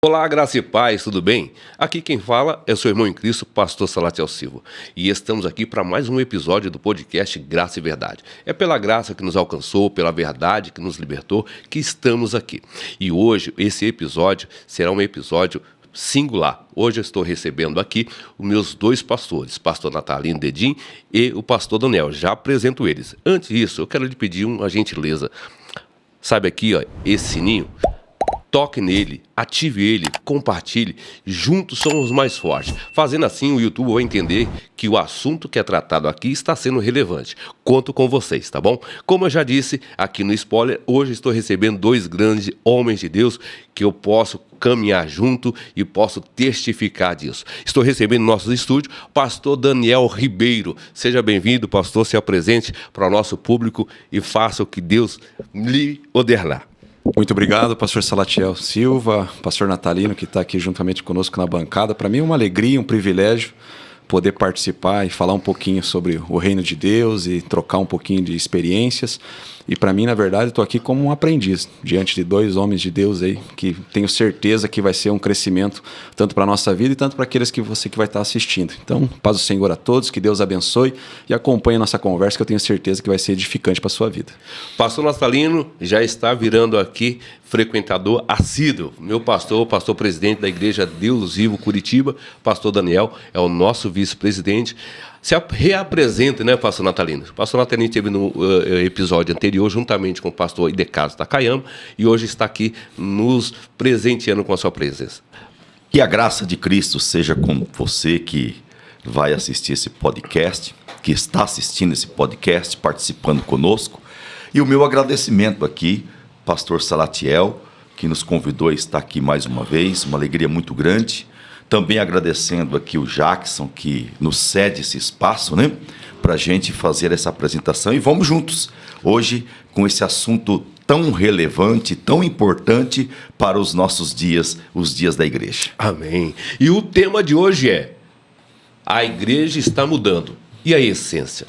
Olá, graça e paz, tudo bem? Aqui quem fala é o seu irmão em Cristo, pastor Salatiel Silva. E estamos aqui para mais um episódio do podcast Graça e Verdade. É pela graça que nos alcançou, pela verdade que nos libertou, que estamos aqui. E hoje, esse episódio será um episódio singular. Hoje eu estou recebendo aqui os meus dois pastores, pastor Natalino Dedim e o pastor Daniel. Já apresento eles. Antes disso, eu quero lhe pedir uma gentileza. Sabe aqui, ó, esse sininho? Toque nele, ative ele, compartilhe, juntos somos mais fortes. Fazendo assim, o YouTube vai entender que o assunto que é tratado aqui está sendo relevante. Conto com vocês, tá bom? Como eu já disse aqui no spoiler, hoje estou recebendo dois grandes homens de Deus que eu posso caminhar junto e posso testificar disso. Estou recebendo no nosso estúdio pastor Daniel Ribeiro. Seja bem-vindo, pastor, se apresente para o nosso público e faça o que Deus lhe ordenar. Muito obrigado, pastor Salatiel Silva, pastor Natalino, que está aqui juntamente conosco na bancada. Para mim é uma alegria, um privilégio poder participar e falar um pouquinho sobre o reino de Deus e trocar um pouquinho de experiências. E para mim, na verdade, estou aqui como um aprendiz, diante de dois homens de Deus aí, que tenho certeza que vai ser um crescimento tanto para a nossa vida e tanto para aqueles que você que vai estar assistindo. Então, paz do Senhor a todos, que Deus abençoe e acompanhe a nossa conversa, que eu tenho certeza que vai ser edificante para a sua vida. Pastor Natalino já está virando aqui frequentador assíduo. Meu pastor, pastor presidente da Igreja Deus Vivo Curitiba, pastor Daniel, é o nosso vice-presidente. Se reapresenta, né, pastor Natalino? O pastor Natalino esteve no episódio anterior, juntamente com o pastor Idecaso Takayama, e hoje está aqui nos presenteando com a sua presença. Que a graça de Cristo seja com você que vai assistir esse podcast, que está assistindo esse podcast, participando conosco. E o meu agradecimento aqui, pastor Salatiel, que nos convidou a estar aqui mais uma vez, uma alegria muito grande. Também agradecendo aqui o Jackson, que nos cede esse espaço, né, para a gente fazer essa apresentação. E vamos juntos, hoje, com esse assunto tão relevante, tão importante para os nossos dias, os dias da igreja. Amém. E o tema de hoje é: a igreja está mudando. E a essência?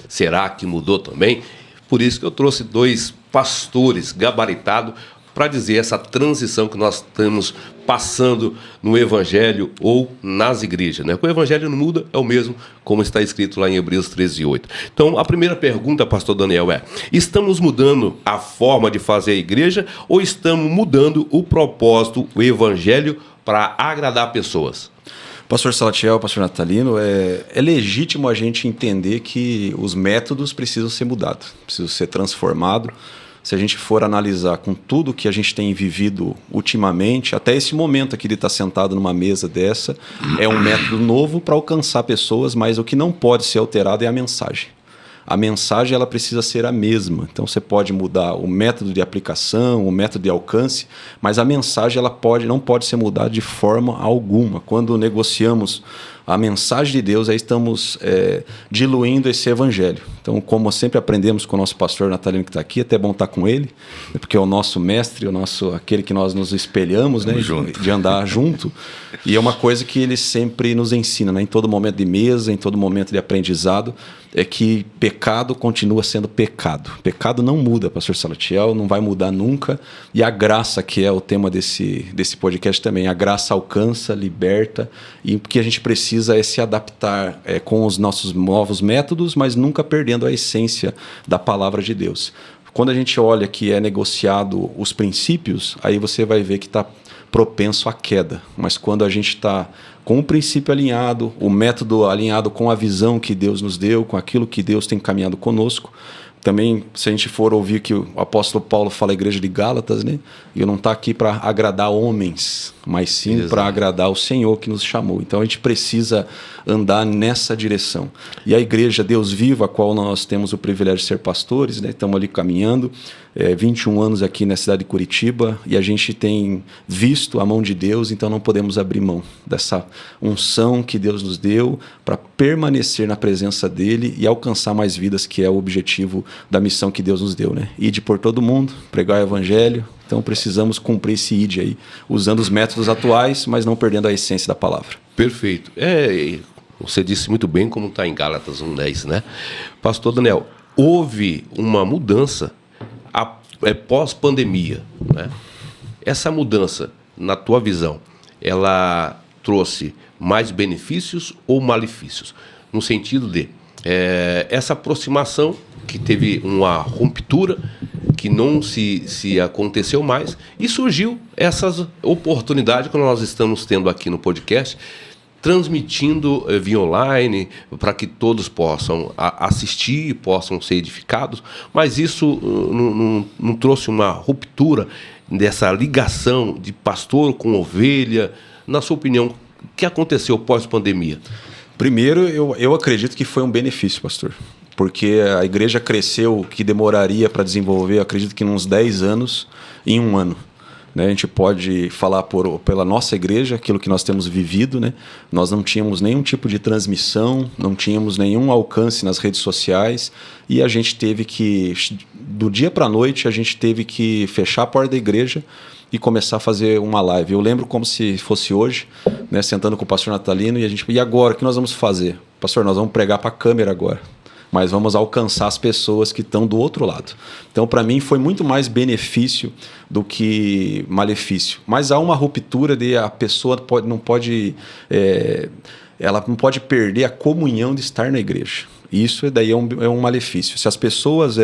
Será que mudou também? Por isso que eu trouxe dois pastores gabaritados para dizer essa transição que nós estamos passando no Evangelho ou nas igrejas, né? O Evangelho não muda, é o mesmo, como está escrito lá em Hebreus 13:8. Então, a primeira pergunta, pastor Daniel, é: estamos mudando a forma de fazer a igreja ou estamos mudando o propósito, o Evangelho, para agradar pessoas? Pastor Salatiel, pastor Natalino, é legítimo a gente entender que os métodos precisam ser mudados, precisam ser transformados. Se a gente for analisar com tudo que a gente tem vivido ultimamente, até esse momento aqui de estar sentado numa mesa dessa, é um método novo para alcançar pessoas, mas o que não pode ser alterado é a mensagem. A mensagem ela precisa ser a mesma. Então você pode mudar o método de aplicação, o método de alcance, mas a mensagem ela não pode ser mudada de forma alguma. Quando negociamos a mensagem de Deus, aí estamos diluindo esse evangelho. Então, como sempre aprendemos com o nosso pastor Natalino que está aqui, até bom estar com ele, porque é o nosso mestre, aquele que nós nos espelhamos, né, de andar junto. E é uma coisa que ele sempre nos ensina, né, em todo momento de mesa, em todo momento de aprendizado, é que pecado continua sendo pecado. Pecado não muda, pastor Salatiel, não vai mudar nunca. E a graça, que é o tema desse podcast também, a graça alcança, liberta, e o que a gente precisa é se adaptar com os nossos novos métodos, mas nunca perdendo a essência da palavra de Deus. Quando a gente olha que é negociado os princípios, aí você vai ver que está propenso à queda. Mas quando a gente está com o princípio alinhado, o método alinhado com a visão que Deus nos deu, com aquilo que Deus tem caminhado conosco. Também, se a gente for ouvir que o apóstolo Paulo fala à igreja de Gálatas, né? E não está aqui para agradar homens, mas sim para agradar o Senhor que nos chamou. Então a gente precisa andar nessa direção. E a igreja Deus Vivo, a qual nós temos o privilégio de ser pastores, né? Estamos ali caminhando, 21 anos aqui na cidade de Curitiba, e a gente tem visto a mão de Deus, então não podemos abrir mão dessa unção que Deus nos deu para permanecer na presença dele e alcançar mais vidas, que é o objetivo da missão que Deus nos deu, né? Ide por todo mundo, pregar o evangelho. Então precisamos cumprir esse ide aí, usando os métodos atuais, mas não perdendo a essência da palavra. Perfeito. Você disse muito bem como está em Gálatas 1:10, né? Pastor Daniel, houve uma mudança pós-pandemia, né? Essa mudança na tua visão, ela trouxe mais benefícios ou malefícios? No sentido de essa aproximação que teve uma ruptura, que não se aconteceu mais, e surgiu essas oportunidades que nós estamos tendo aqui no podcast, transmitindo via online, para que todos possam assistir, possam ser edificados, mas isso não trouxe uma ruptura dessa ligação de pastor com ovelha? Na sua opinião, o que aconteceu pós-pandemia? Primeiro, eu acredito que foi um benefício, pastor, porque a igreja cresceu o que demoraria para desenvolver, acredito que uns 10 anos em um ano. Né? A gente pode falar pela nossa igreja, aquilo que nós temos vivido. Né? Nós não tínhamos nenhum tipo de transmissão, não tínhamos nenhum alcance nas redes sociais, e a gente teve que, do dia para a noite, a gente teve que fechar a porta da igreja e começar a fazer uma live. Eu lembro como se fosse hoje, né, sentando com o pastor Natalino, e agora, o que nós vamos fazer? Pastor, nós vamos pregar para a câmera agora, mas vamos alcançar as pessoas que estão do outro lado. Então, para mim, foi muito mais benefício do que malefício. Mas há uma ruptura de a pessoa ela não pode perder a comunhão de estar na igreja. Isso daí é um malefício. Se as pessoas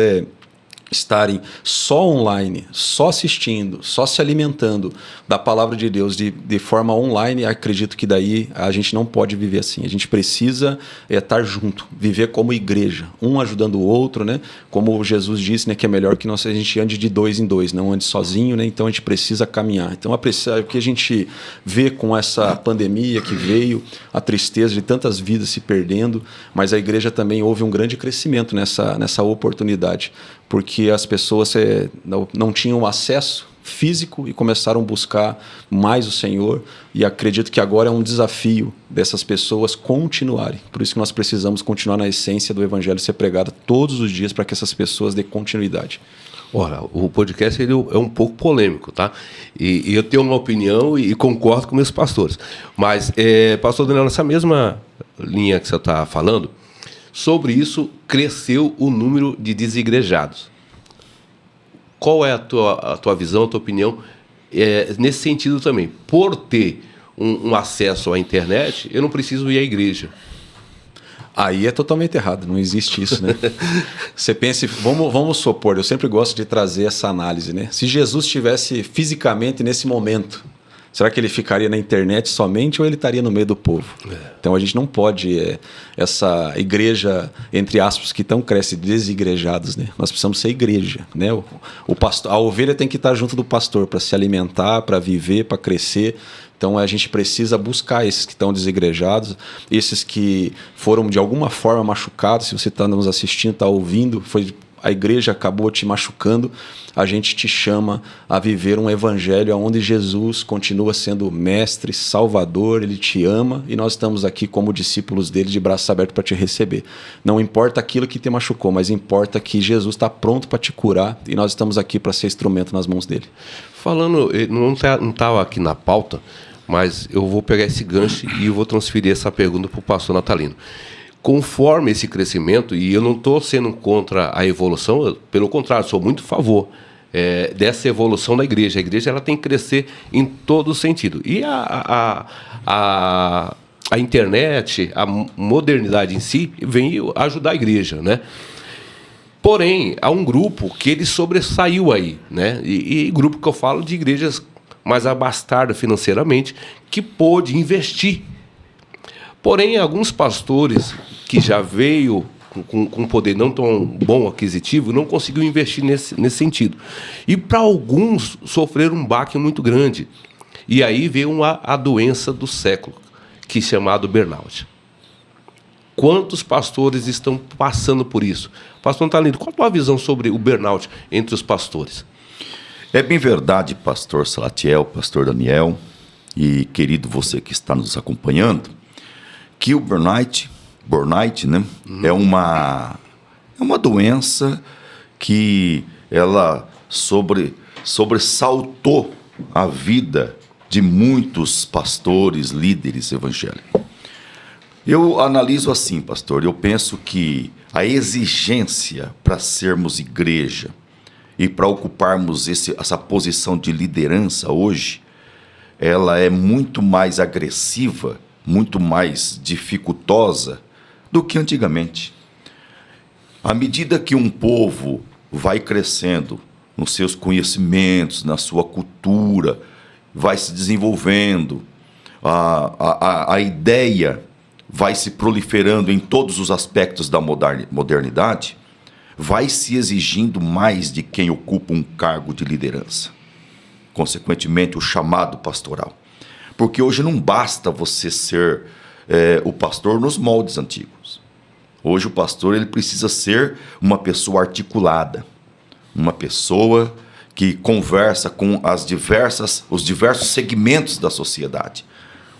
estarem só online, só assistindo, só se alimentando da palavra de Deus de forma online, acredito que daí a gente não pode viver assim. A gente precisa estar junto, viver como igreja, um ajudando o outro, né? Como Jesus disse, né, que é melhor que a gente ande de 2 em 2, não ande sozinho, né? Então a gente precisa caminhar. Então o que a gente vê com essa pandemia que veio, a tristeza de tantas vidas se perdendo, mas a igreja também houve um grande crescimento nessa oportunidade, porque as pessoas não tinham acesso físico e começaram a buscar mais o Senhor, e acredito que agora é um desafio dessas pessoas continuarem. Por isso que nós precisamos continuar na essência do Evangelho ser pregado todos os dias para que essas pessoas dêem continuidade. Ora, o podcast ele é um pouco polêmico, tá? E eu tenho uma opinião e concordo com meus pastores. Mas, pastor Daniel, nessa mesma linha que você está falando, sobre isso cresceu o número de desigrejados. Qual é a tua visão, a tua opinião nesse sentido também? Por ter um acesso à internet, eu não preciso ir à igreja. Aí é totalmente errado, não existe isso, né? Você pensa, vamos supor, eu sempre gosto de trazer essa análise, né? Se Jesus estivesse fisicamente nesse momento, será que ele ficaria na internet somente ou ele estaria no meio do povo? Então a gente não pode, essa igreja, entre aspas, que tão cresce desigrejados, né? Nós precisamos ser igreja, né? O pastor, a ovelha tem que estar junto do pastor para se alimentar, para viver, para crescer. Então a gente precisa buscar esses que estão desigrejados, esses que foram de alguma forma machucados. Se você está nos assistindo, está ouvindo, a igreja acabou te machucando, a gente te chama a viver um evangelho onde Jesus continua sendo mestre, salvador, ele te ama, e nós estamos aqui como discípulos dele de braços abertos para te receber. Não importa aquilo que te machucou, mas importa que Jesus está pronto para te curar, e nós estamos aqui para ser instrumento nas mãos dele. Falando, não estava aqui na pauta, mas eu vou pegar esse gancho e eu vou transferir essa pergunta para o pastor Natalino. Conforme esse crescimento, e eu não estou sendo contra a evolução, pelo contrário, sou muito a favor dessa evolução da igreja. A igreja ela tem que crescer em todo sentido. E a internet, a modernidade em si, vem ajudar a igreja, né? Porém, há um grupo que ele sobressaiu aí, né? E grupo que eu falo de igrejas mais abastadas financeiramente, que pôde investir. Porém, alguns pastores que já veio com poder não tão bom aquisitivo não conseguiu investir nesse sentido. E para alguns sofreram um baque muito grande. E aí veio a doença do século, que é chamado burnout. Quantos pastores estão passando por isso? Pastor Natalino, qual a tua visão sobre o burnout entre os pastores? É bem verdade, pastor Salatiel, pastor Daniel, e querido você que está nos acompanhando, que o burnout, né, é uma doença que ela sobressaltou a vida de muitos pastores, líderes evangélicos. Eu analiso assim, pastor, eu penso que a exigência para sermos igreja e para ocuparmos essa posição de liderança hoje, ela é muito mais agressiva, muito mais dificultosa do que antigamente. À medida que um povo vai crescendo nos seus conhecimentos, na sua cultura, vai se desenvolvendo, a ideia vai se proliferando em todos os aspectos da modernidade, vai se exigindo mais de quem ocupa um cargo de liderança. Consequentemente, o chamado pastoral. Porque hoje não basta você ser o pastor nos moldes antigos. Hoje o pastor ele precisa ser uma pessoa articulada, uma pessoa que conversa com os diversos segmentos da sociedade.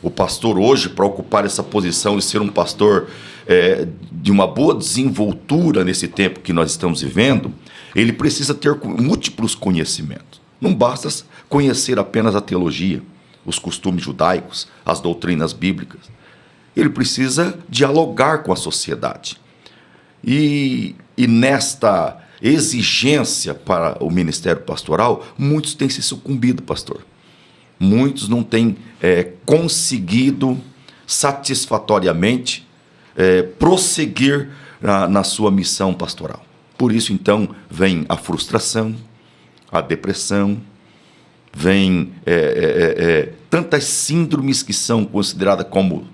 O pastor hoje, para ocupar essa posição e ser um pastor de uma boa desenvoltura nesse tempo que nós estamos vivendo, ele precisa ter múltiplos conhecimentos. Não basta conhecer apenas a teologia, os costumes judaicos, as doutrinas bíblicas. Ele precisa dialogar com a sociedade. E nesta exigência para o ministério pastoral, muitos têm se sucumbido, pastor. Muitos não têm conseguido satisfatoriamente prosseguir na sua missão pastoral. Por isso, então, vem a frustração, a depressão, vem tantas síndromes que são consideradas como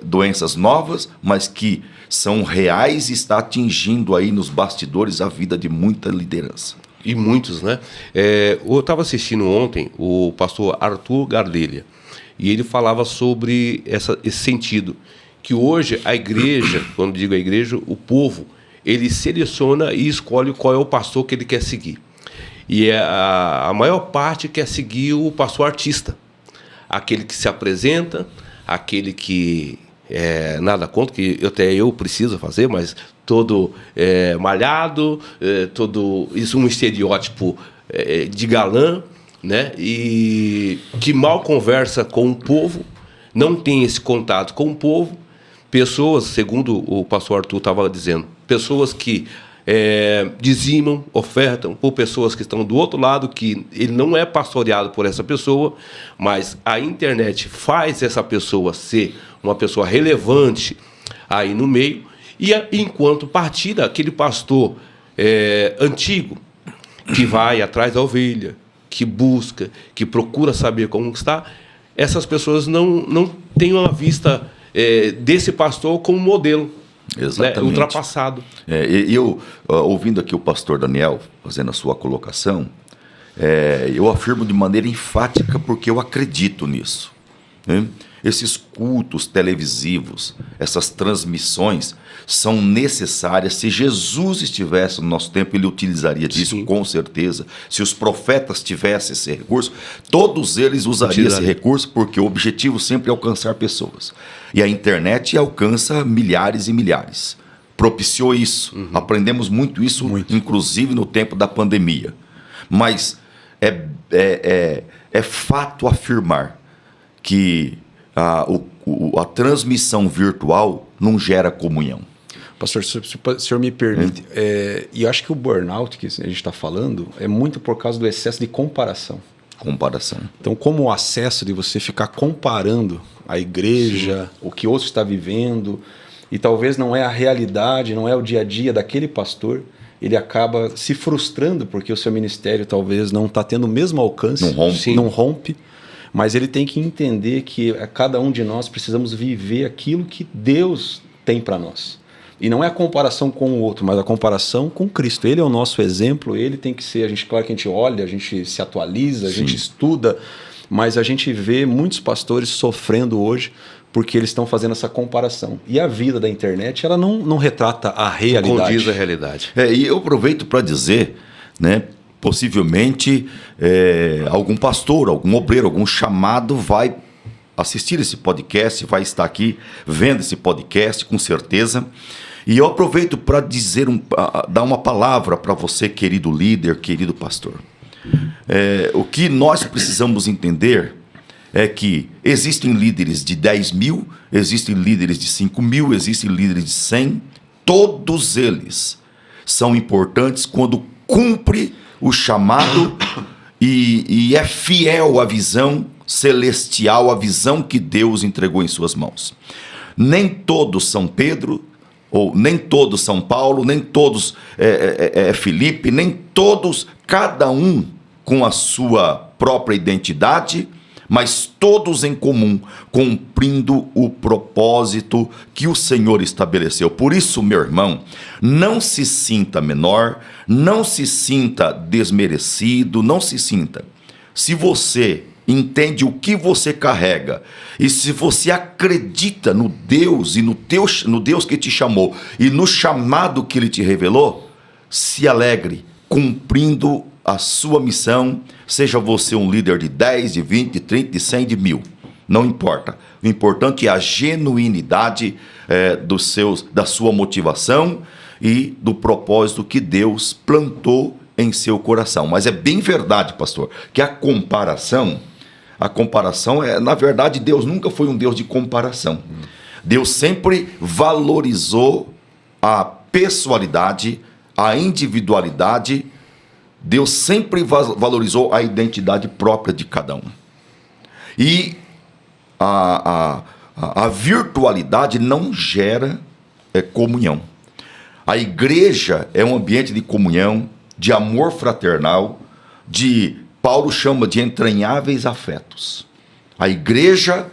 doenças novas, mas que são reais e está atingindo aí nos bastidores a vida de muita liderança. E muitos, né? Eu estava assistindo ontem o pastor Arthur Gardelha, e ele falava sobre esse sentido, que hoje a igreja, quando digo a igreja, o povo, ele seleciona e escolhe qual é o pastor que ele quer seguir. E a maior parte quer seguir o pastor artista, aquele que se apresenta, aquele que nada contra, que até eu preciso fazer, mas todo malhado, todo isso um estereótipo de galã, né? E que mal conversa com o povo, não tem esse contato com o povo. Pessoas, segundo o pastor Arthur estava dizendo, pessoas que dizimam, ofertam por pessoas que estão do outro lado, que ele não é pastoreado por essa pessoa, mas a internet faz essa pessoa ser uma pessoa relevante aí no meio, e enquanto partida, aquele pastor antigo, que vai atrás da ovelha, que busca, que procura saber como está, essas pessoas não têm uma vista desse pastor como modelo. Exatamente. Né, ultrapassado. Eu, ouvindo aqui o pastor Daniel fazendo a sua colocação, eu afirmo de maneira enfática porque eu acredito nisso, né? Esses cultos televisivos, essas transmissões são necessárias. Se Jesus estivesse no nosso tempo, ele utilizaria disso. Sim. Com certeza. Se os profetas tivessem esse recurso, todos eles usariam esse recurso, porque o objetivo sempre é alcançar pessoas. E a internet alcança milhares e milhares. Propiciou isso. Uhum. Aprendemos muito isso, inclusive no tempo da pandemia. Mas é fato afirmar que a transmissão virtual não gera comunhão. Pastor, se o senhor me permite, e eu acho que o burnout que a gente está falando é muito por causa do excesso de comparação. Então, como o acesso de você ficar comparando a igreja, sim, o que outro está vivendo, e talvez não é a realidade, não é o dia a dia daquele pastor, ele acaba se frustrando porque o seu ministério talvez não está tendo o mesmo alcance, não rompe. Mas ele tem que entender que cada um de nós precisamos viver aquilo que Deus tem para nós. E não é a comparação com o outro, mas a comparação com Cristo. Ele é o nosso exemplo, ele tem que ser... Claro que a gente olha, a gente se atualiza, a gente estuda, mas a gente vê muitos pastores sofrendo hoje porque eles estão fazendo essa comparação. E a vida da internet, ela não retrata a realidade. Condiz a realidade. E eu aproveito para dizer, né... Possivelmente algum pastor, algum obreiro, algum chamado vai assistir esse podcast, vai estar aqui vendo esse podcast, com certeza. E eu aproveito para dar uma palavra para você, querido líder, querido pastor. O que nós precisamos entender é que existem líderes de 10 mil, existem líderes de 5 mil, existem líderes de 100. Todos eles são importantes quando cumpre o chamado e é fiel à visão celestial, a visão que Deus entregou em suas mãos. Nem todos são Pedro, ou nem todos São Paulo, nem todos Filipe, nem todos, cada um com a sua própria identidade, mas todos em comum, cumprindo o propósito que o Senhor estabeleceu. Por isso, meu irmão, não se sinta menor, não se sinta desmerecido, não se sinta. Se você entende o que você carrega, e se você acredita no Deus e no Deus que te chamou e no chamado que Ele te revelou, se alegre cumprindo a sua missão, seja você um líder de 10, de 20, de 30, de 100, de 1000. Não importa. O importante é a genuinidade da sua motivação e do propósito que Deus plantou em seu coração. Mas é bem verdade, pastor, que a comparação na verdade, Deus nunca foi um Deus de comparação. Deus sempre valorizou a pessoalidade, a individualidade. Deus sempre valorizou a identidade própria de cada um. E a virtualidade não gera comunhão. A igreja é um ambiente de comunhão, de amor fraternal, Paulo chama de entranháveis afetos. A igreja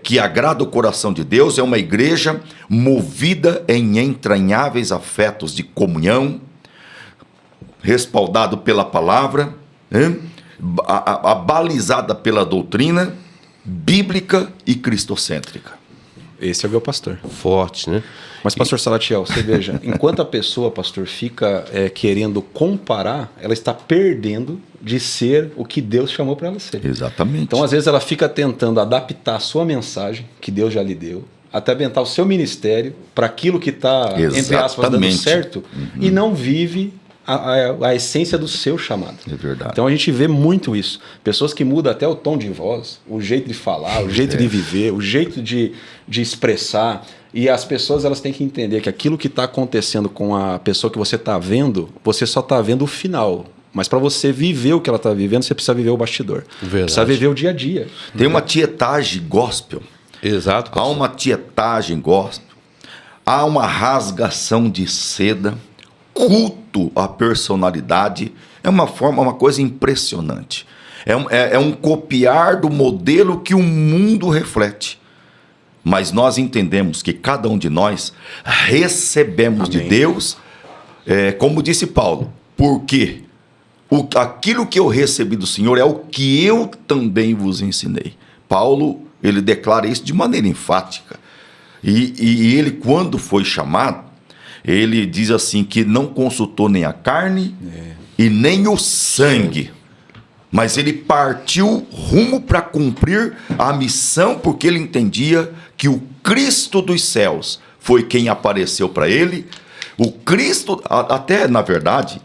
que agrada o coração de Deus é uma igreja movida em entranháveis afetos de comunhão, respaldado pela palavra, abalizada pela doutrina bíblica e cristocêntrica. Esse é o meu pastor. Forte, né? Mas, pastor Salatiel, você veja, enquanto a pessoa, pastor, fica querendo comparar, ela está perdendo de ser o que Deus chamou para ela ser. Exatamente. Então, às vezes, ela fica tentando adaptar a sua mensagem, que Deus já lhe deu, até adaptar o seu ministério para aquilo que está, entre aspas, dando certo, e não vive a essência do seu chamado. É verdade. Então a gente vê muito isso. Pessoas que mudam até o tom de voz, o jeito de falar, o jeito de viver, o jeito de expressar. E as pessoas elas têm que entender que aquilo que está acontecendo com a pessoa que você está vendo, você só está vendo o final. Mas para você viver o que ela está vivendo, você precisa viver o bastidor. Verdade. Precisa viver o dia a dia. Tem uma tietagem gospel. Exato. Há uma tietagem gospel. Há uma rasgação de seda. Culto à personalidade é uma coisa impressionante. É um copiar do modelo que o mundo reflete. Mas nós entendemos que cada um de nós recebemos de Deus, como disse Paulo, porque aquilo que eu recebi do Senhor é o que eu também vos ensinei. Paulo, ele declara isso de maneira enfática. E ele, quando foi chamado, ele diz assim que não consultou nem a carne e nem o sangue, mas ele partiu rumo para cumprir a missão, porque ele entendia que o Cristo dos céus foi quem apareceu para ele. O Cristo, até na verdade,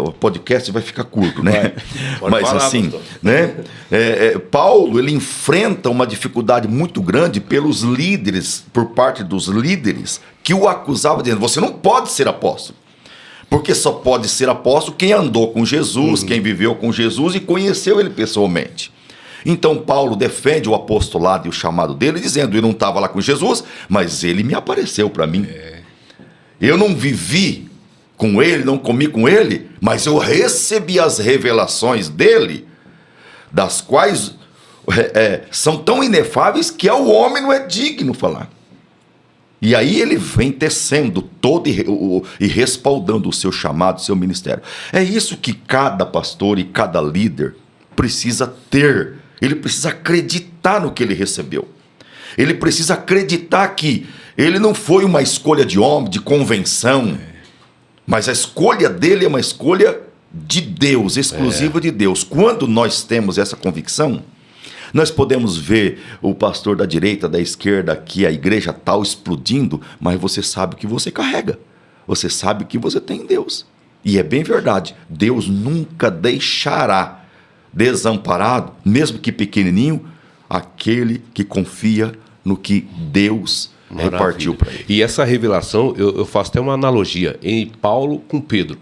o podcast vai ficar curto, né? Mas falar, assim, né? Paulo, ele enfrenta uma dificuldade muito grande pelos líderes, por parte dos líderes, que o acusavam dizendo: você não pode ser apóstolo, porque só pode ser apóstolo quem andou com Jesus, quem viveu com Jesus e conheceu ele pessoalmente. Então Paulo defende o apostolado e o chamado dele, dizendo: eu não estava lá com Jesus, mas ele me apareceu para mim. Eu não vivi com ele, não comi com ele, mas eu recebi as revelações dele, das quais são tão inefáveis que ao homem não é digno falar. E aí ele vem tecendo todo e respaldando o seu chamado, o seu ministério. É isso que cada pastor e cada líder precisa ter. Ele precisa acreditar no que ele recebeu. Ele precisa acreditar que ele não foi uma escolha de homem, de convenção, mas a escolha dele é uma escolha de Deus, exclusiva de Deus. Quando nós temos essa convicção, nós podemos ver o pastor da direita, da esquerda, que a igreja tal explodindo, mas você sabe o que você carrega. Você sabe o que você tem em Deus. E é bem verdade, Deus nunca deixará desamparado, mesmo que pequenininho, aquele que confia no que Deus repartiu para ele. E essa revelação, eu faço até uma analogia em Paulo com Pedro.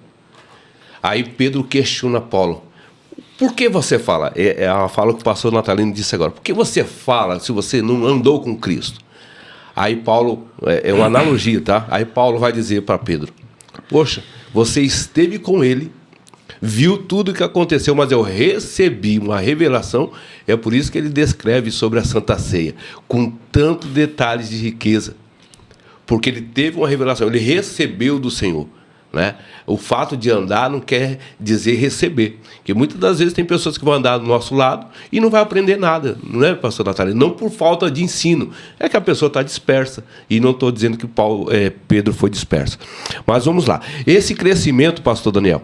Aí Pedro questiona Paulo: Por que você fala? É a fala que o pastor Natalino disse agora. Por que você fala se você não andou com Cristo? Aí Paulo, é uma analogia, tá? Aí Paulo vai dizer para Pedro: poxa, você esteve com ele, viu tudo o que aconteceu, mas eu recebi uma revelação. É por isso que ele descreve sobre a Santa Ceia, com tantos detalhes de riqueza. Porque ele teve uma revelação, ele recebeu do Senhor. Né? O fato de andar não quer dizer receber. Porque muitas das vezes tem pessoas que vão andar do nosso lado e não vai aprender nada, não é, pastor Natalino? Não por falta de ensino, é que a pessoa está dispersa. E não estou dizendo que Pedro foi disperso. Mas vamos lá. Esse crescimento, pastor Daniel,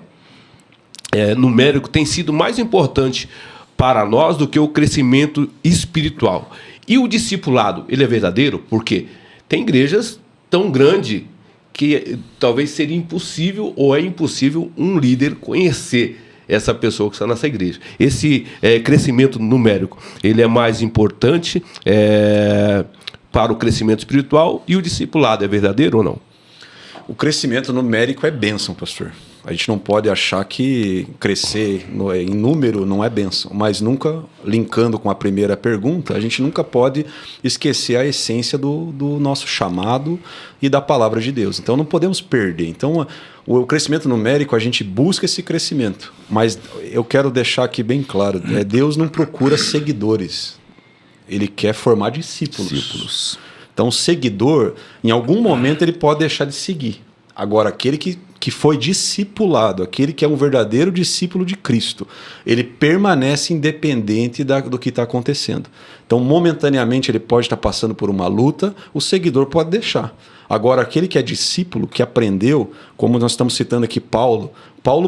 numérico, tem sido mais importante para nós do que o crescimento espiritual. E o discipulado, ele é verdadeiro? Porque tem igrejas tão grandes que talvez seria impossível ou é impossível um líder conhecer essa pessoa que está nessa igreja. Esse crescimento numérico, ele é mais importante para o crescimento espiritual, e o discipulado é verdadeiro ou não? O crescimento numérico é bênção, pastor. A gente não pode achar que crescer em número não é bênção, mas nunca, linkando com a primeira pergunta, a gente nunca pode esquecer a essência do nosso chamado e da palavra de Deus. Então não podemos perder. Então o crescimento numérico, a gente busca esse crescimento, mas eu quero deixar aqui bem claro, Deus não procura seguidores, Ele quer formar discípulos. Então o seguidor, em algum momento, ele pode deixar de seguir. Agora, aquele que foi discipulado, aquele que é um verdadeiro discípulo de Cristo, ele permanece independente do que está acontecendo. Então, momentaneamente, ele pode estar passando por uma luta, o seguidor pode deixar. Agora, aquele que é discípulo, que aprendeu, como nós estamos citando aqui Paulo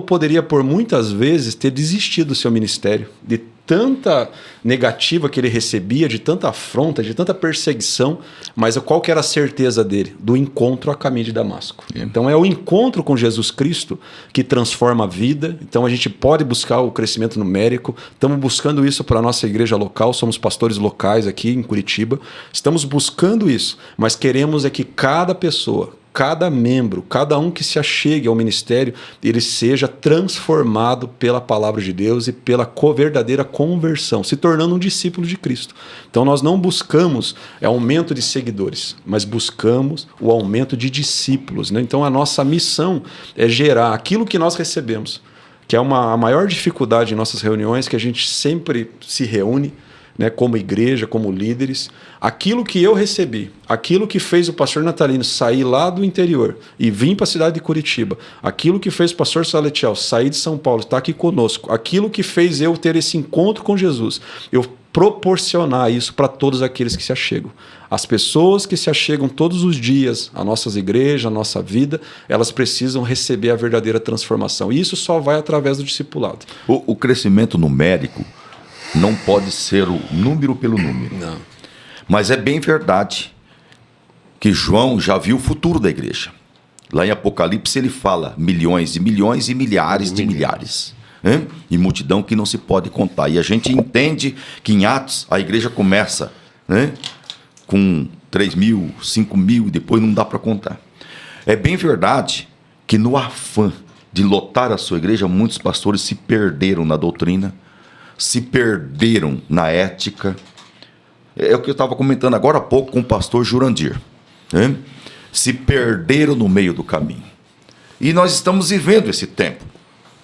poderia, por muitas vezes, ter desistido do seu ministério, de tanta negativa que ele recebia, de tanta afronta, de tanta perseguição, mas qual que era a certeza dele? Do encontro a caminho de Damasco. Então é o encontro com Jesus Cristo que transforma a vida. Então a gente pode buscar o crescimento numérico, estamos buscando isso para a nossa igreja local, somos pastores locais aqui em Curitiba, estamos buscando isso, mas queremos que cada pessoa, cada membro, cada um que se achegue ao ministério, ele seja transformado pela palavra de Deus e pela verdadeira conversão, se tornando um discípulo de Cristo. Então nós não buscamos aumento de seguidores, mas buscamos o aumento de discípulos, né? Então a nossa missão é gerar aquilo que nós recebemos, que é a maior dificuldade em nossas reuniões, que a gente sempre se reúne, né, como igreja, como líderes, aquilo que eu recebi, aquilo que fez o pastor Natalino sair lá do interior e vir para a cidade de Curitiba, aquilo que fez o pastor Saletiel sair de São Paulo, estar aqui conosco, aquilo que fez eu ter esse encontro com Jesus, eu proporcionar isso para todos aqueles que se achegam. As pessoas que se achegam todos os dias às nossas igrejas, à nossa vida, elas precisam receber a verdadeira transformação. E isso só vai através do discipulado. O crescimento numérico não pode ser o número pelo número. Não. Mas é bem verdade que João já viu o futuro da igreja. Lá em Apocalipse ele fala milhões e milhões e milhares de milhares. Hein? E multidão que não se pode contar. E a gente entende que em Atos a igreja começa, né, com 3 mil, 5 mil e depois não dá para contar. É bem verdade que no afã de lotar a sua igreja, muitos pastores se perderam na doutrina, se perderam na ética. É o que eu estava comentando agora há pouco com o pastor Jurandir, né? Se perderam no meio do caminho. E nós estamos vivendo esse tempo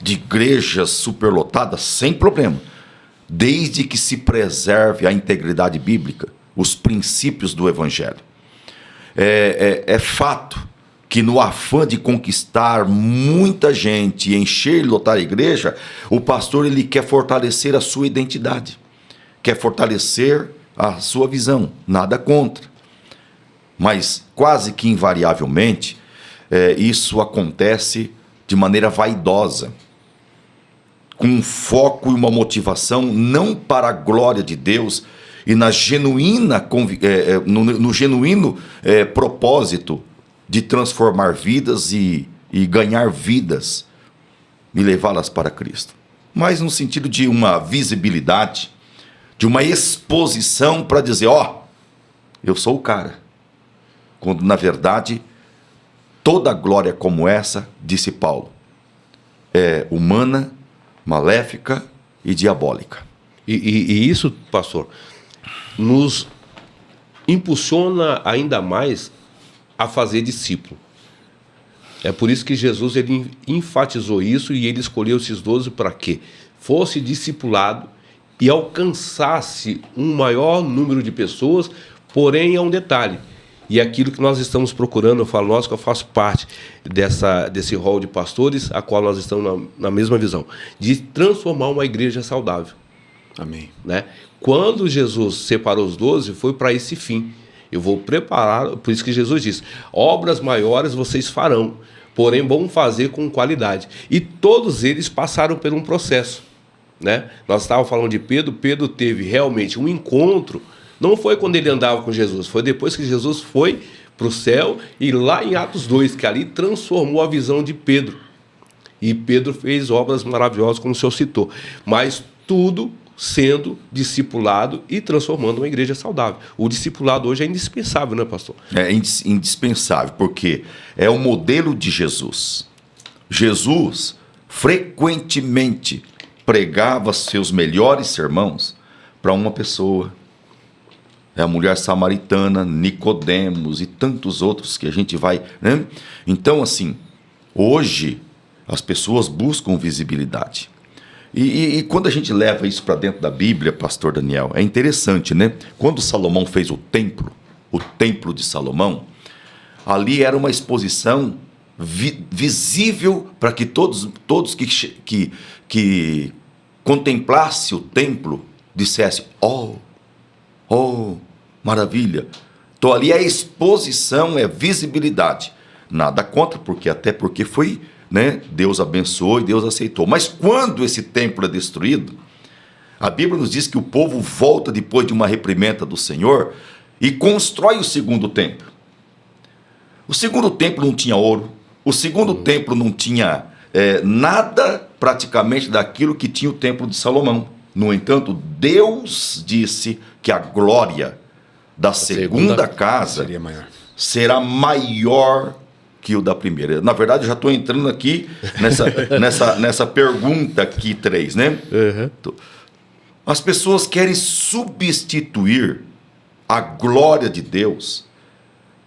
de igrejas superlotadas sem problema, desde que se preserve a integridade bíblica, os princípios do Evangelho. É fato que no afã de conquistar muita gente e encher e lotar a igreja, o pastor ele quer fortalecer a sua identidade, quer fortalecer a sua visão, nada contra. Mas quase que invariavelmente, isso acontece de maneira vaidosa, com um foco e uma motivação não para a glória de Deus e no genuíno propósito de transformar vidas e ganhar vidas e levá-las para Cristo. Mas no sentido de uma visibilidade, de uma exposição para dizer, eu sou o cara. Quando, na verdade, toda glória como essa, disse Paulo, é humana, maléfica e diabólica. E isso, pastor, nos impulsiona ainda mais a fazer discípulo. É por isso que Jesus ele enfatizou isso e ele escolheu esses 12 para quê? Fosse discipulado e alcançasse um maior número de pessoas, porém é um detalhe. E aquilo que nós estamos procurando, eu falo nós, que eu faço parte desse rol de pastores, a qual nós estamos na mesma visão, de transformar uma igreja saudável. Amém. Né? Quando Jesus separou os 12, foi para esse fim. Eu vou preparar, por isso que Jesus disse, obras maiores vocês farão, porém vão fazer com qualidade. E todos eles passaram por um processo. Né? Nós estávamos falando de Pedro. Pedro teve realmente um encontro. Não foi quando ele andava com Jesus, foi depois que Jesus foi para o céu e lá em Atos 2, que ali transformou a visão de Pedro. E Pedro fez obras maravilhosas, como o senhor citou. Mas tudo sendo discipulado e transformando uma igreja saudável. O discipulado hoje é indispensável, né, pastor? É indispensável, porque é o modelo de Jesus. Jesus frequentemente pregava seus melhores sermões para uma pessoa. É a mulher samaritana, Nicodemos e tantos outros que a gente vai... Né? Então, assim, hoje as pessoas buscam visibilidade. E quando a gente leva isso para dentro da Bíblia, pastor Daniel, é interessante, né? Quando Salomão fez o templo de Salomão, ali era uma exposição visível para que todos que contemplasse o templo dissessem, oh, maravilha. Então ali é exposição, é visibilidade. Nada contra, até porque foi, né, Deus abençoou e Deus aceitou. Mas quando esse templo é destruído, a Bíblia nos diz que o povo volta depois de uma reprimenda do Senhor e constrói o segundo templo. O segundo templo não tinha ouro, o segundo templo não tinha nada praticamente daquilo que tinha o templo de Salomão. No entanto, Deus disse que a glória da segunda casa será maior que o da primeira. Na verdade, eu já estou entrando aqui nessa pergunta aqui 3, né? Uhum. As pessoas querem substituir a glória de Deus,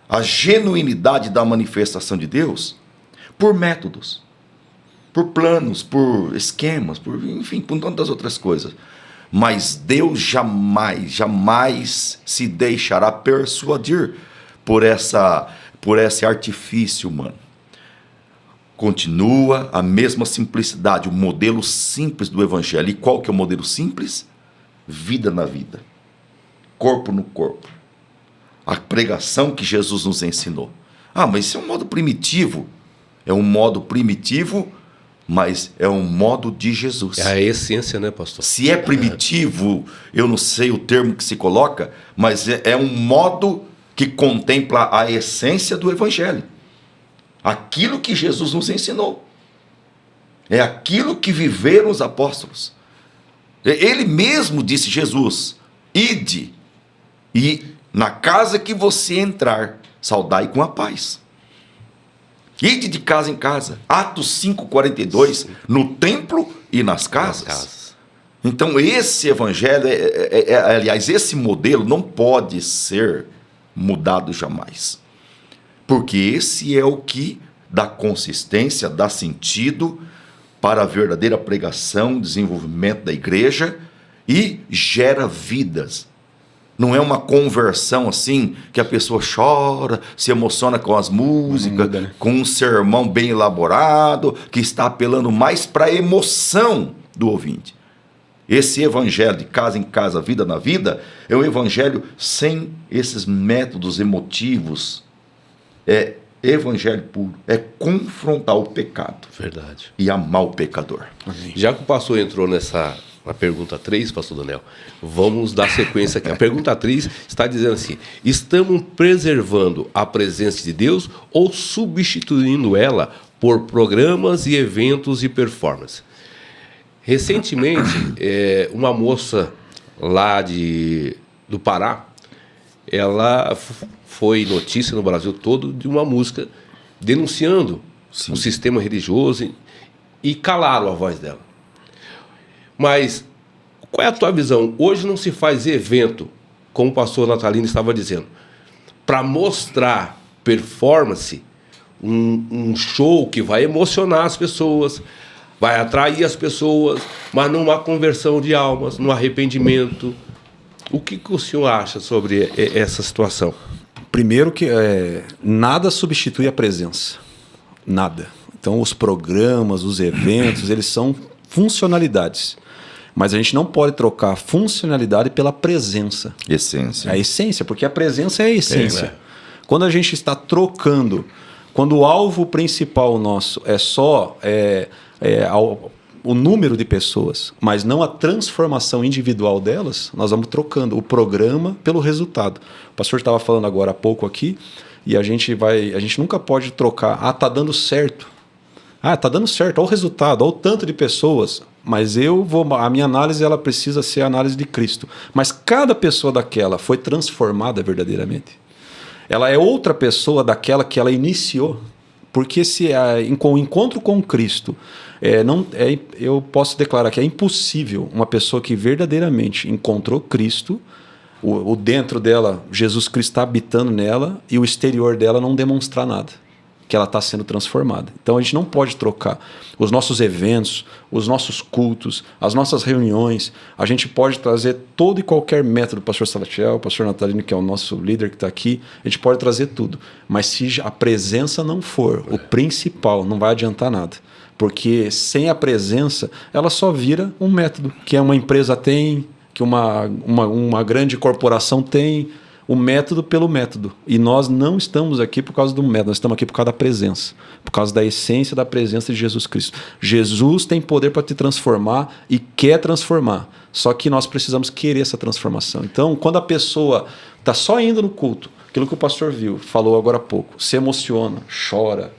a genuinidade da manifestação de Deus, por métodos, por planos, por esquemas, enfim, por tantas outras coisas. Mas Deus jamais se deixará persuadir por esse artifício humano. Continua a mesma simplicidade, o modelo simples do Evangelho. E qual que é o modelo simples? Vida na vida, corpo no corpo. A pregação que Jesus nos ensinou. Mas isso é um modo primitivo. É um modo primitivo, mas é um modo de Jesus. É a essência, né, pastor? Se é primitivo, eu não sei o termo que se coloca, mas é um modo que contempla a essência do Evangelho. Aquilo que Jesus nos ensinou. É aquilo que viveram os apóstolos. Ele mesmo disse, Jesus, ide, e na casa que você entrar, saudai com a paz. Ide de casa em casa. Atos 5:42, no templo e nas casas. Então esse evangelho, aliás, esse modelo não pode ser mudado jamais. Porque esse é o que dá consistência, dá sentido para a verdadeira pregação, desenvolvimento da igreja e gera vidas. Não é uma conversão assim, que a pessoa chora, se emociona com as músicas, né? Com um sermão bem elaborado, que está apelando mais para a emoção do ouvinte. Esse evangelho de casa em casa, vida na vida, é um evangelho sem esses métodos emotivos. É evangelho puro, é confrontar o pecado. Verdade. E amar o pecador. Amém. Já que o pastor entrou na pergunta 3, pastor Daniel, vamos dar sequência aqui. A pergunta 3 está dizendo assim: estamos preservando a presença de Deus ou substituindo ela por programas e eventos e performance? Recentemente, uma moça lá do Pará, ela foi notícia no Brasil todo de uma música denunciando o sistema religioso e calaram a voz dela. Mas Qual é a tua visão? Hoje não se faz evento, como o pastor Natalino estava dizendo, para mostrar performance, um show que vai emocionar as pessoas, vai atrair as pessoas, mas não há conversão de almas, no arrependimento. O que o senhor acha sobre essa situação? Primeiro que nada substitui a presença. Nada. Então os programas, os eventos, eles são funcionalidades. Mas a gente não pode trocar a funcionalidade pela presença. Essência. A essência, porque a presença é a essência. Quando a gente está trocando, quando o alvo principal nosso é só o número de pessoas, mas não a transformação individual delas, nós vamos trocando o programa pelo resultado. O pastor estava falando agora há pouco aqui, e a gente nunca pode trocar. Tá dando certo. Tá dando certo, olha o resultado, olha o tanto de pessoas. Mas a minha análise ela precisa ser a análise de Cristo. Mas cada pessoa daquela foi transformada verdadeiramente. Ela é outra pessoa daquela que ela iniciou. Porque com o encontro com Cristo, eu posso declarar que é impossível uma pessoa que verdadeiramente encontrou Cristo, o dentro dela, Jesus Cristo está habitando nela, e o exterior dela não demonstrar nada, que ela está sendo transformada. Então a gente não pode trocar os nossos eventos, os nossos cultos, as nossas reuniões. A gente pode trazer todo e qualquer método, o pastor Salatiel, o pastor Natalino, que é o nosso líder que está aqui, a gente pode trazer tudo. Mas se a presença não for o principal, não vai adiantar nada. Porque sem a presença, ela só vira um método, que uma empresa tem, que uma grande corporação tem, o método pelo método. E nós não estamos aqui por causa do método, nós estamos aqui por causa da presença, por causa da essência da presença de Jesus Cristo. Jesus tem poder para te transformar e quer transformar, só que nós precisamos querer essa transformação. Então, quando a pessoa está só indo no culto, aquilo que o pastor falou agora há pouco, se emociona, chora,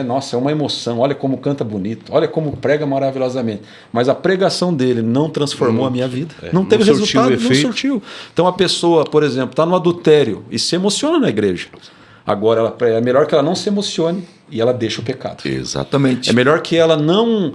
nossa, é uma emoção, olha como canta bonito, olha como prega maravilhosamente. Mas a pregação dele não transformou a minha vida. Não teve resultado, não surtiu. Então a pessoa, por exemplo, está no adultério e se emociona na igreja. Agora, é melhor que ela não se emocione e ela deixe o pecado. Exatamente. É melhor que ela não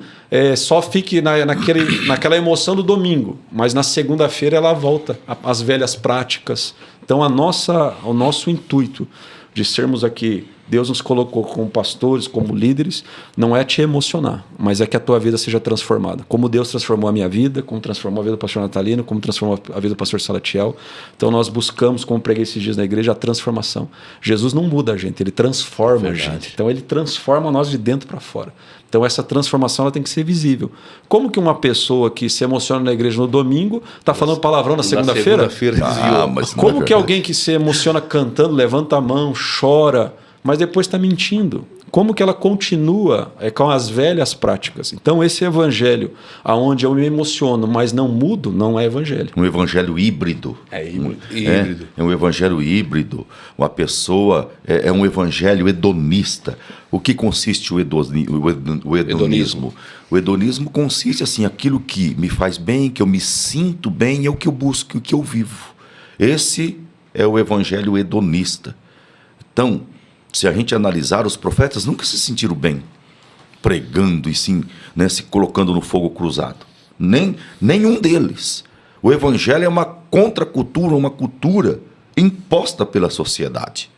só fique naquela emoção do domingo, mas na segunda-feira ela volta às velhas práticas. Então o nosso intuito de sermos aqui, Deus nos colocou como pastores, como líderes, não é te emocionar, mas é que a tua vida seja transformada. Como Deus transformou a minha vida, como transformou a vida do pastor Natalino, como transformou a vida do pastor Salatiel. Então nós buscamos, como preguei esses dias na igreja, a transformação. Jesus não muda a gente, ele transforma a gente. Então ele transforma nós de dentro para fora. Então essa transformação ela tem que ser visível. Como que uma pessoa que se emociona na igreja no domingo está falando palavrão na segunda-feira? Como que alguém que se emociona cantando, levanta a mão, chora, mas depois está mentindo? Como que ela continua com as velhas práticas? Então esse evangelho, onde eu me emociono, mas não mudo, não é evangelho. Um evangelho híbrido. Híbrido. É um evangelho híbrido. Uma pessoa é um evangelho hedonista. O que consiste o hedonismo? O hedonismo consiste assim, aquilo que me faz bem, que eu me sinto bem, é o que eu busco, o que eu vivo. Esse é o evangelho hedonista. Então, se a gente analisar, os profetas nunca se sentiram bem pregando e sim, se colocando no fogo cruzado. Nenhum deles. O evangelho é uma contracultura, uma cultura imposta pela sociedade.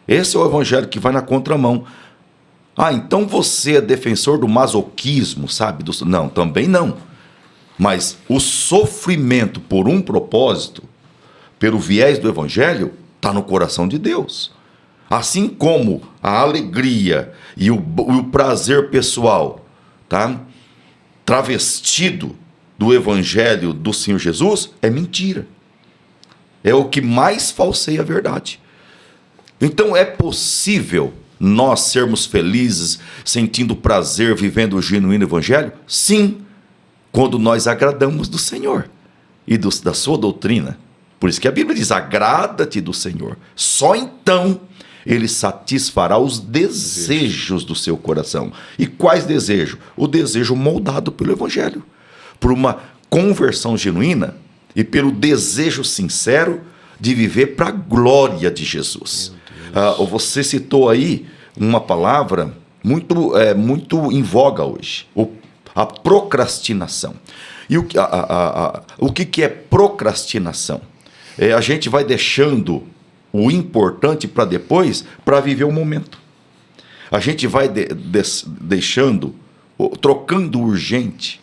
Esse é o evangelho que vai na contramão. Então você é defensor do masoquismo, sabe? Não, também não. Mas o sofrimento por um propósito, pelo viés do evangelho, está no coração de Deus. Assim como a alegria e o prazer pessoal, tá? Travestido do evangelho do Senhor Jesus, é mentira. É o que mais falseia a verdade. Então é possível nós sermos felizes, sentindo prazer, vivendo o genuíno evangelho? Sim, quando nós agradamos do Senhor e da sua doutrina. Por isso que a Bíblia diz, agrada-te do Senhor. Só então ele satisfará os desejos do seu coração. E quais desejos? O desejo moldado pelo evangelho, por uma conversão genuína e pelo desejo sincero de viver para a glória de Jesus. Você citou aí uma palavra muito em voga hoje, a procrastinação. E o que é procrastinação? A gente vai deixando o importante para depois, para viver o momento. A gente vai deixando, trocando o urgente,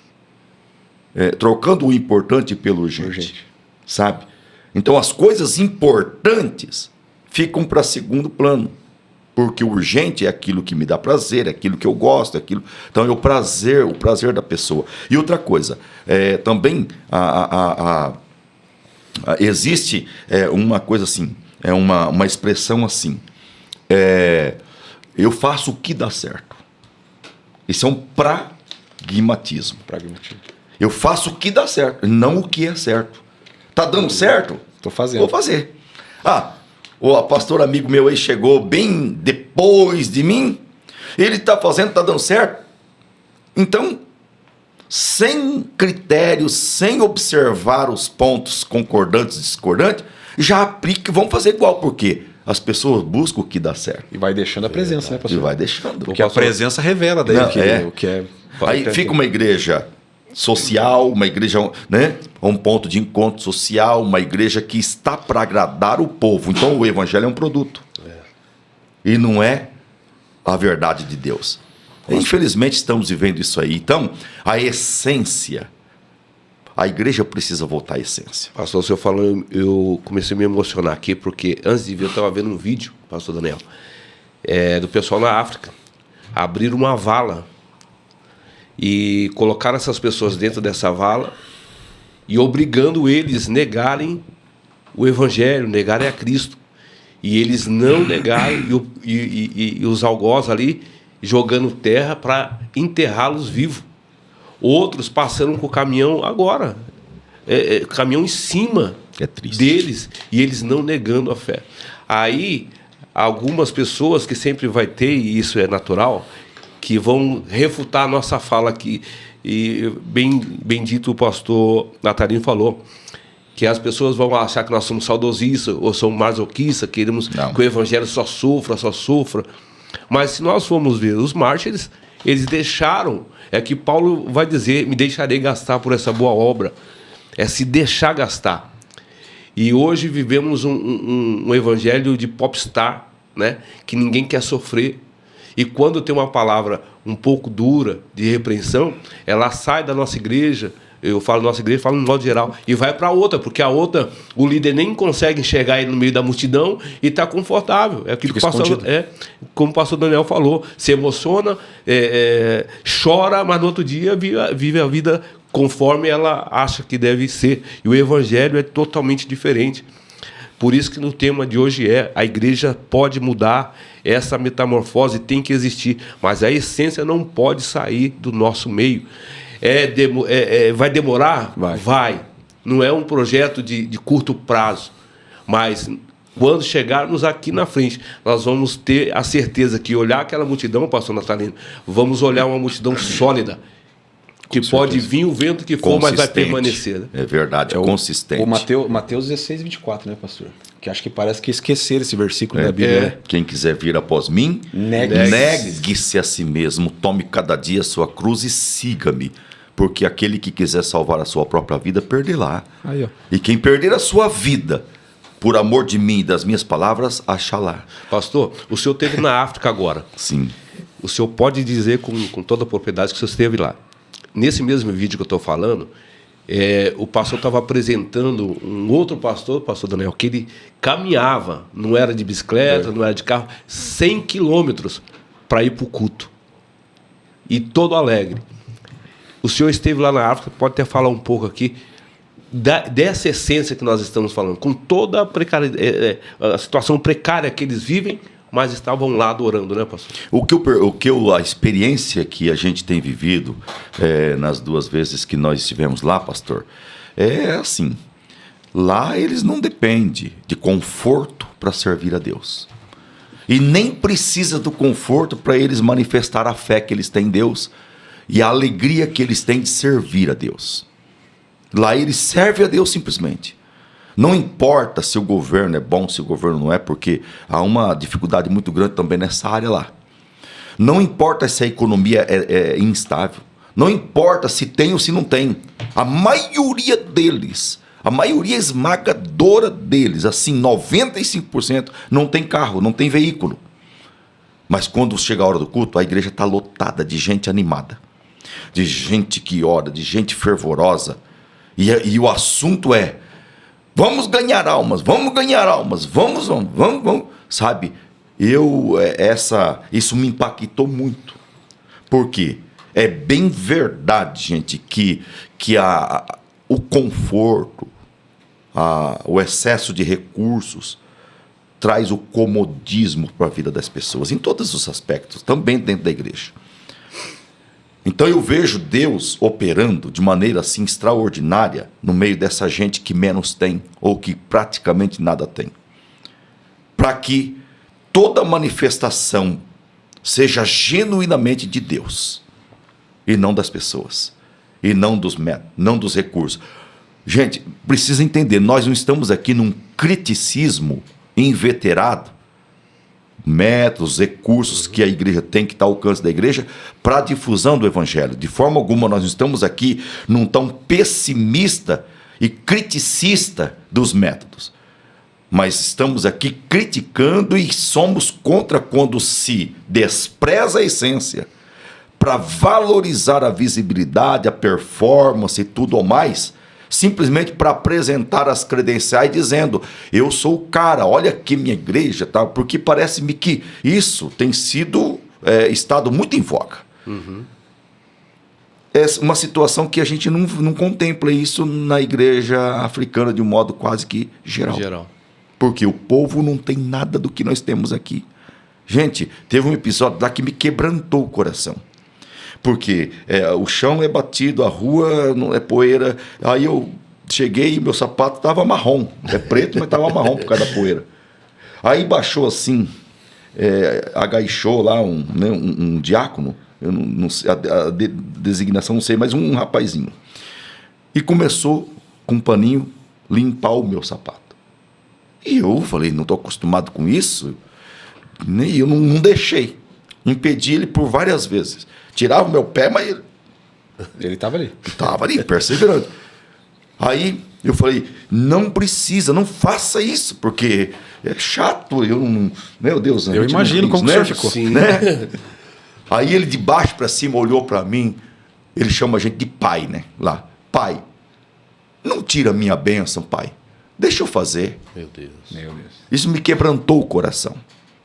trocando o importante pelo urgente, sabe? Então as coisas importantes ficam para segundo plano, porque o urgente é aquilo que me dá prazer, é aquilo que eu gosto, é aquilo. Então é o prazer da pessoa. E outra coisa, também existe uma coisa assim, uma expressão assim, eu faço o que dá certo. Isso é um pragmatismo. Eu faço o que dá certo, não o que é certo. Tá dando certo? Tô fazendo. Vou fazer. O pastor amigo meu aí chegou bem depois de mim. Ele tá fazendo, tá dando certo. Então, sem critérios, sem observar os pontos concordantes e discordantes, já aplica, vamos fazer igual. Por quê? As pessoas buscam o que dá certo. E vai deixando a presença, né, pastor? E vai deixando. Porque a presença revela daí o que é. Aí fica uma igreja social, uma igreja, né, um ponto de encontro social, uma igreja que está para agradar o povo. Então o evangelho é um produto. E não é a verdade de Deus. Infelizmente estamos vivendo isso aí. Então, a essência, a igreja precisa voltar à essência. Pastor, o senhor falou, eu comecei a me emocionar aqui, porque antes de vir eu estava vendo um vídeo, pastor Daniel, do pessoal na África. Abriram uma vala e colocaram essas pessoas dentro dessa vala e obrigando eles a negarem o evangelho, negarem a Cristo. E eles não negaram, e os algozes ali jogando terra para enterrá-los vivos. Outros passaram com o caminhão agora, caminhão em cima deles, e eles não negando a fé. Aí, algumas pessoas que sempre vai ter, e isso é natural, que vão refutar a nossa fala aqui. E bem dito o pastor Natalino falou, que as pessoas vão achar que nós somos saudosistas ou somos masoquistas, queremos que o evangelho só sofra. Mas se nós formos ver os mártires, eles deixaram, que Paulo vai dizer, me deixarei gastar por essa boa obra, se deixar gastar. E hoje vivemos um evangelho de popstar, né? Que ninguém quer sofrer. E quando tem uma palavra um pouco dura, de repreensão, ela sai da nossa igreja, eu falo nossa igreja, falo no modo geral, e vai para outra, porque a outra, o líder nem consegue enxergar ele no meio da multidão e está confortável. É aquilo que como o pastor Daniel falou, se emociona, chora, mas no outro dia vive a vida conforme ela acha que deve ser. E o evangelho é totalmente diferente. Por isso que no tema de hoje a igreja pode mudar, essa metamorfose tem que existir, mas a essência não pode sair do nosso meio. Vai demorar? Vai. Não é um projeto de curto prazo, mas quando chegarmos aqui na frente, nós vamos ter a certeza que olhar aquela multidão, pastor Natalino, vamos olhar uma multidão sólida, que pode vir o vento que for, mas vai permanecer. Né? É verdade, consistente. O Mateus 16, 24, né, pastor? Que acho que parece que esqueceram esse versículo da Bíblia. Né? Quem quiser vir após mim, negue-se a si mesmo, tome cada dia a sua cruz e siga-me. Porque aquele que quiser salvar a sua própria vida, perderá. E quem perder a sua vida, por amor de mim e das minhas palavras, achará. Pastor, o senhor esteve na África agora. Sim. O senhor pode dizer com toda a propriedade que o senhor esteve lá. Nesse mesmo vídeo que eu estou falando, o pastor estava apresentando um outro pastor, o pastor Daniel, que ele caminhava, não era de bicicleta, não era de carro, 100 quilômetros para ir para o culto. E todo alegre. O senhor esteve lá na África, pode até falar um pouco aqui dessa essência que nós estamos falando, com toda a situação precária que eles vivem, mas estavam lá adorando, né, pastor? A experiência que a gente tem vivido nas 2 vezes que nós estivemos lá, pastor, é assim. Lá eles não dependem de conforto para servir a Deus. E nem precisa do conforto para eles manifestar a fé que eles têm em Deus e a alegria que eles têm de servir a Deus. Lá eles servem a Deus simplesmente. Não importa se o governo é bom, se o governo não é, porque há uma dificuldade muito grande também nessa área lá. Não importa se a economia é instável. Não importa se tem ou se não tem. A maioria deles, a maioria esmagadora deles, assim, 95%, não tem carro, não tem veículo. Mas quando chega a hora do culto, a igreja está lotada de gente animada, de gente que ora, de gente fervorosa. E o assunto é: vamos ganhar almas, vamos ganhar almas, vamos. Sabe, isso me impactou muito. Por quê? É bem verdade, gente, que o conforto, o excesso de recursos traz o comodismo para a vida das pessoas, em todos os aspectos, também dentro da igreja. Então eu vejo Deus operando de maneira assim extraordinária no meio dessa gente que menos tem, ou que praticamente nada tem. Para que toda manifestação seja genuinamente de Deus, e não das pessoas, e não dos métodos, não dos recursos. Gente, precisa entender, nós não estamos aqui num criticismo inveterado, métodos, recursos que a igreja tem, que está ao alcance da igreja, para a difusão do evangelho. De forma alguma nós não estamos aqui num tom pessimista e criticista dos métodos. Mas estamos aqui criticando e somos contra quando se despreza a essência para valorizar a visibilidade, a performance e tudo ou mais, simplesmente para apresentar as credenciais dizendo: eu sou o cara, olha aqui minha igreja, tá? Porque parece-me que isso tem sido estado muito em voga. É uma situação que a gente não contempla isso na igreja africana de um modo quase que geral. Porque o povo não tem nada do que nós temos aqui. Gente, teve um episódio lá que me quebrantou o coração. Porque o chão é batido, a rua não é poeira. Aí eu cheguei e meu sapato estava marrom. É preto, mas estava marrom por causa da poeira. Aí baixou assim, agachou lá um diácono, eu não sei, a designação não sei, mas um rapazinho. E começou com um paninho limpar o meu sapato. E eu falei: não estou acostumado com isso. E eu não deixei. Impedi ele por várias vezes. Tirava o meu pé, mas ele estava ali. Estava ali, perseverando. Aí eu falei: não precisa, não faça isso, porque é chato. Eu não. Meu Deus, eu imagino como o senhor ficou. Sim. Né? Aí ele de baixo para cima olhou para mim. Ele chama a gente de pai, né? Lá, pai, não tira a minha bênção, pai. Deixa eu fazer. Meu Deus. Isso me quebrantou o coração.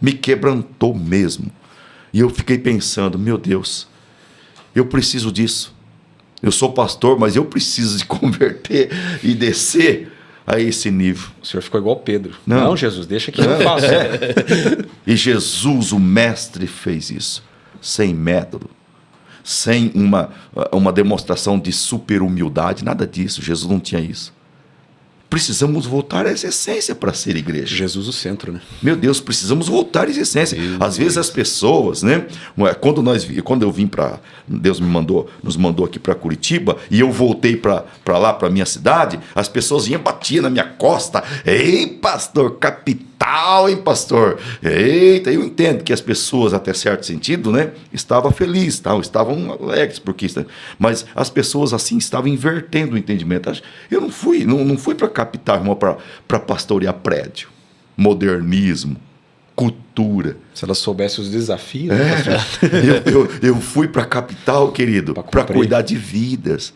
Me quebrantou mesmo. E eu fiquei pensando: meu Deus, eu preciso disso. Eu sou pastor, mas eu preciso de converter e descer a esse nível. O senhor ficou igual Pedro. Não, Jesus, deixa que eu faço. E Jesus, o mestre, fez isso. Sem método. Sem uma demonstração de super humildade. Nada disso. Jesus não tinha isso. Precisamos voltar a essa essência para ser igreja. Jesus o centro, né? Meu Deus, precisamos voltar a essa essência. Às vezes as pessoas, né? Quando eu vim para... Deus nos mandou aqui para Curitiba, e eu voltei para lá, para minha cidade, as pessoas batiam na minha costa. Ei, pastor, capital, hein, pastor? Eita, eu entendo que as pessoas, até certo sentido, né? Estavam felizes, estavam alegres, mas as pessoas assim estavam invertendo o entendimento. Eu não fui para capital, irmão, para pastorear prédio, modernismo, cultura. Se ela soubesse os desafios, eu fui para a capital, querido, para cuidar de vidas,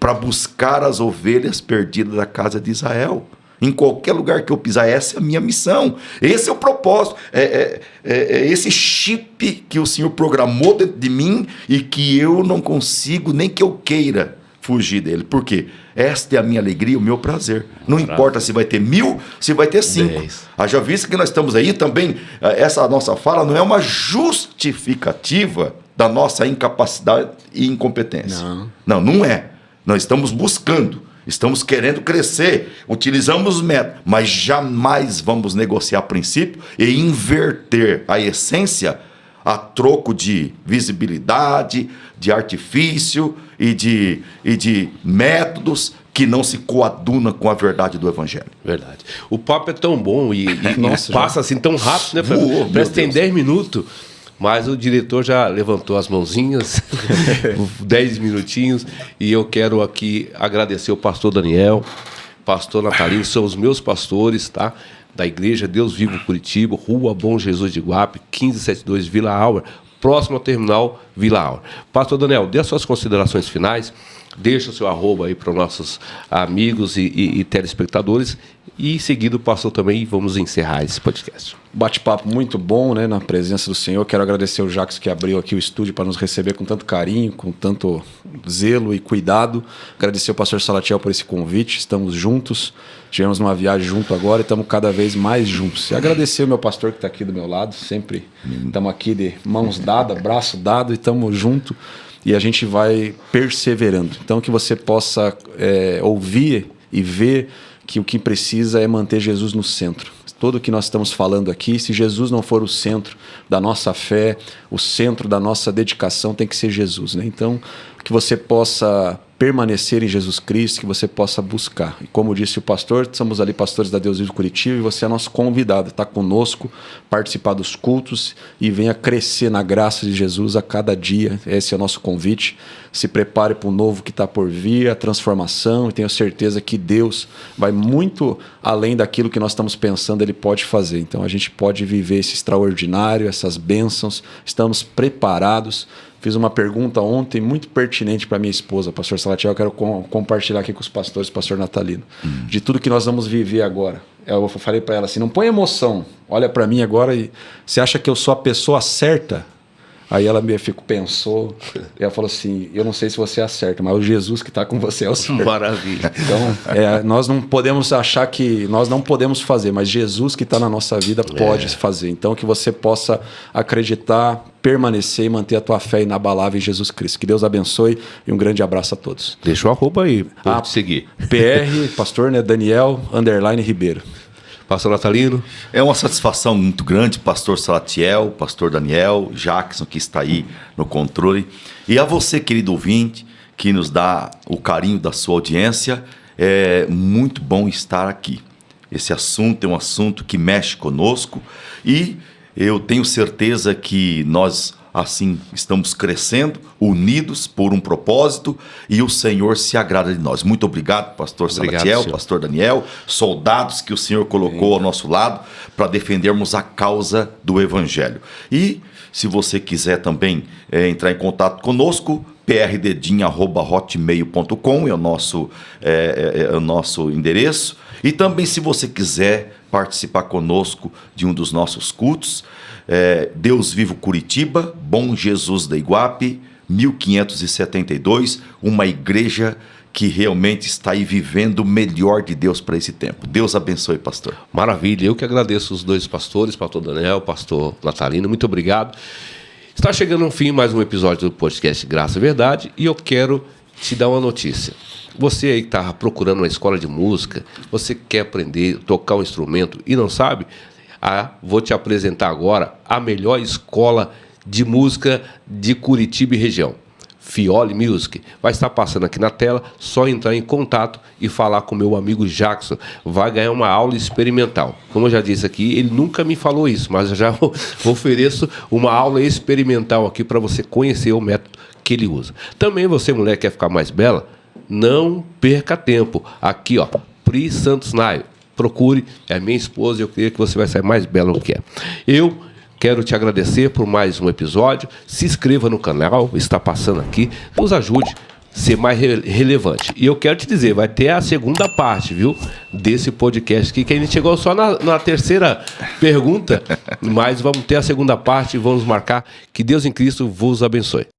para buscar as ovelhas perdidas da casa de Israel. Em qualquer lugar que eu pisar, essa é a minha missão. Esse é o propósito. É esse chip que o Senhor programou dentro de mim e que eu não consigo, nem que eu queira fugir dele. Por quê? Esta é a minha alegria, o meu prazer. Não importa se vai ter 1000, se vai ter 5. Haja vista que nós estamos aí também, essa nossa fala não é uma justificativa da nossa incapacidade e incompetência. Não é. Nós estamos buscando. Estamos querendo crescer, utilizamos os métodos, mas jamais vamos negociar princípio e inverter a essência a troco de visibilidade, de artifício e de métodos que não se coadunam com a verdade do Evangelho. Verdade. O papo é tão bom e passa assim tão rápido, né? Parece que tem 10 minutos. mas o diretor já levantou as mãozinhas, 10 minutinhos, e eu quero aqui agradecer o pastor Daniel, pastor Natalino, são os meus pastores, tá? Da Igreja Deus Vivo Curitiba, Rua Bom Jesus de Iguape, 1572 Vila Auer, próximo ao terminal Vila Auer. Pastor Daniel, dê as suas considerações finais, deixa o seu arroba aí para os nossos amigos e telespectadores, e em seguida o pastor também, vamos encerrar esse podcast. Bate-papo muito bom, né, na presença do Senhor. Quero agradecer o Jacques que abriu aqui o estúdio para nos receber com tanto carinho, com tanto zelo e cuidado. Agradecer ao pastor Salatiel por esse convite. Estamos juntos, tivemos uma viagem junto agora e estamos cada vez mais juntos. E agradecer o meu pastor que está aqui do meu lado, sempre estamos aqui de mãos dadas, braço dado, e estamos juntos. E a gente vai perseverando. Então, que você possa ouvir e ver que o que precisa é manter Jesus no centro. Tudo o que nós estamos falando aqui, se Jesus não for o centro da nossa fé, o centro da nossa dedicação tem que ser Jesus, né? Então, que você possa permanecer em Jesus Cristo, que você possa buscar. E como disse o pastor, somos ali pastores da Deus Vivo Curitiba e você é nosso convidado, está conosco, participar dos cultos e venha crescer na graça de Jesus a cada dia. Esse é o nosso convite. Se prepare para o novo que está por vir, a transformação, e tenho certeza que Deus vai muito além daquilo que nós estamos pensando, Ele pode fazer. Então a gente pode viver esse extraordinário, essas bênçãos, estamos preparados. Fiz uma pergunta ontem muito pertinente para minha esposa, pastor Salatiel, eu quero compartilhar aqui com os pastores, pastor Natalino, de tudo que nós vamos viver agora. Eu falei para ela assim, não põe emoção, olha para mim agora e você acha que eu sou a pessoa certa? Aí ela pensou, e ela falou assim, eu não sei se você acerta, mas o Jesus que está com você é o certo. Maravilha. Então, nós não podemos achar que nós não podemos fazer, mas Jesus que está na nossa vida pode fazer. Então, que você possa acreditar, permanecer e manter a tua fé inabalável em Jesus Cristo. Que Deus abençoe e um grande abraço a todos. Deixa o arroba aí, pode seguir. PR, pastor, né, Daniel, _Ribeiro. Pastor Natalino. É uma satisfação muito grande, pastor Salatiel, pastor Daniel, Jackson, que está aí no controle. E a você, querido ouvinte, que nos dá o carinho da sua audiência, é muito bom estar aqui. Esse assunto é um assunto que mexe conosco e eu tenho certeza que nós, assim, estamos crescendo, unidos por um propósito e o Senhor se agrada de nós. Muito obrigado, pastor Salatiel, pastor Daniel, soldados que o Senhor colocou ao nosso lado para defendermos a causa do Evangelho. E se você quiser também entrar em contato conosco, prdedinho@hotmail.com é o nosso endereço. E também se você quiser participar conosco de um dos nossos cultos, Deus Vivo Curitiba, Bom Jesus da Iguape, 1572, uma igreja que realmente está aí vivendo o melhor de Deus para esse tempo. Deus abençoe, pastor. Maravilha, eu que agradeço os dois pastores, pastor Daniel, pastor Natalino, muito obrigado. Está chegando ao fim mais um episódio do podcast Graça e Verdade e eu quero te dar uma notícia. Você aí que está procurando uma escola de música, você quer aprender a tocar um instrumento e não sabe, vou te apresentar agora a melhor escola de música de Curitiba e região. Fioli Music. Vai estar passando aqui na tela, só entrar em contato e falar com o meu amigo Jackson. Vai ganhar uma aula experimental. Como eu já disse aqui, ele nunca me falou isso, mas eu já ofereço uma aula experimental aqui para você conhecer o método que ele usa. Também você, mulher, quer ficar mais bela? Não perca tempo. Aqui, ó, Pri Santos Naio. Procure, é minha esposa e eu creio que você vai sair mais bela do que é. Eu quero te agradecer por mais um episódio. Se inscreva no canal, está passando aqui. Nos ajude a ser mais relevante. E eu quero te dizer, vai ter a segunda parte, viu? Desse podcast aqui, que a gente chegou só na terceira pergunta. Mas vamos ter a segunda parte e vamos marcar. Que Deus em Cristo vos abençoe.